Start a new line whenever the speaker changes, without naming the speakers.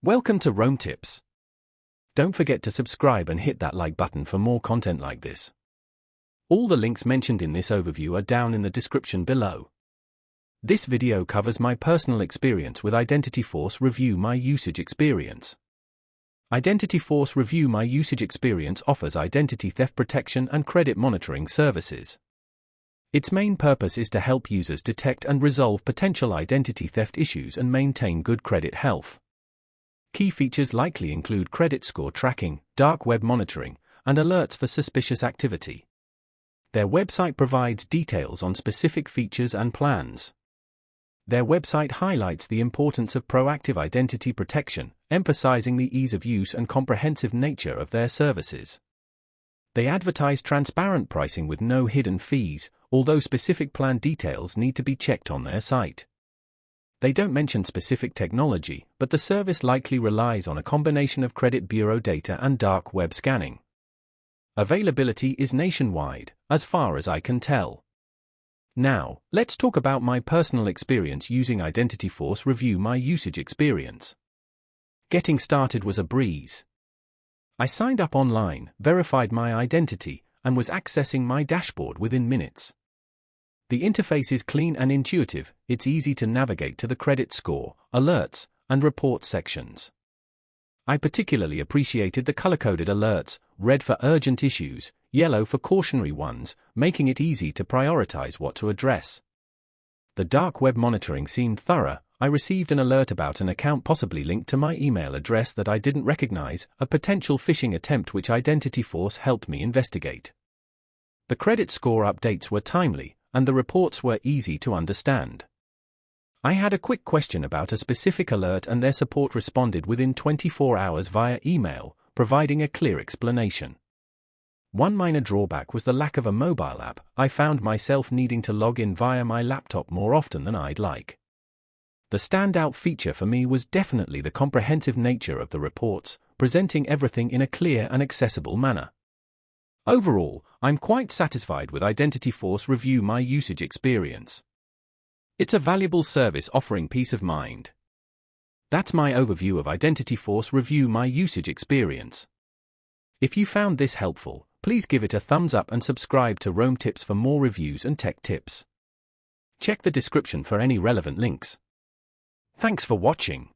Welcome to Rome Tips. Don't forget to subscribe and hit that like button for more content like this. All the links mentioned in this overview are down in the description below. This video covers my personal experience with IdentityForce. Review My Usage Experience. IdentityForce Review My Usage Experience offers identity theft protection and credit monitoring services. Its main purpose is to help users detect and resolve potential identity theft issues and maintain good credit health. Key features likely include credit score tracking, dark web monitoring, and alerts for suspicious activity. Their website provides details on specific features and plans. Their website highlights the importance of proactive identity protection, emphasizing the ease of use and comprehensive nature of their services. They advertise transparent pricing with no hidden fees, although specific plan details need to be checked on their site. They don't mention specific technology, but the service likely relies on a combination of credit bureau data and dark web scanning. Availability is nationwide, as far as I can tell. Now, let's talk about my personal experience using IdentityForce. Review My Usage Experience. Getting started was a breeze. I signed up online, verified my identity, and was accessing my dashboard within minutes. The interface is clean and intuitive. It's easy to navigate to the credit score, alerts, and report sections. I particularly appreciated the color-coded alerts, red for urgent issues, yellow for cautionary ones, making it easy to prioritize what to address. The dark web monitoring seemed thorough. I received an alert about an account possibly linked to my email address that I didn't recognize, a potential phishing attempt which IdentityForce helped me investigate. The credit score updates were timely, and the reports were easy to understand. I had a quick question about a specific alert and their support responded within 24 hours via email, providing a clear explanation. One minor drawback was the lack of a mobile app. I found myself needing to log in via my laptop more often than I'd like. The standout feature for me was definitely the comprehensive nature of the reports, presenting everything in a clear and accessible manner. Overall, I'm quite satisfied with IdentityForce. Review My Usage Experience. It's a valuable service offering peace of mind. That's my overview of IdentityForce. Review My Usage Experience. If you found this helpful, please give it a thumbs up and subscribe to Rome Tips for more reviews and tech tips. Check the description for any relevant links. Thanks for watching.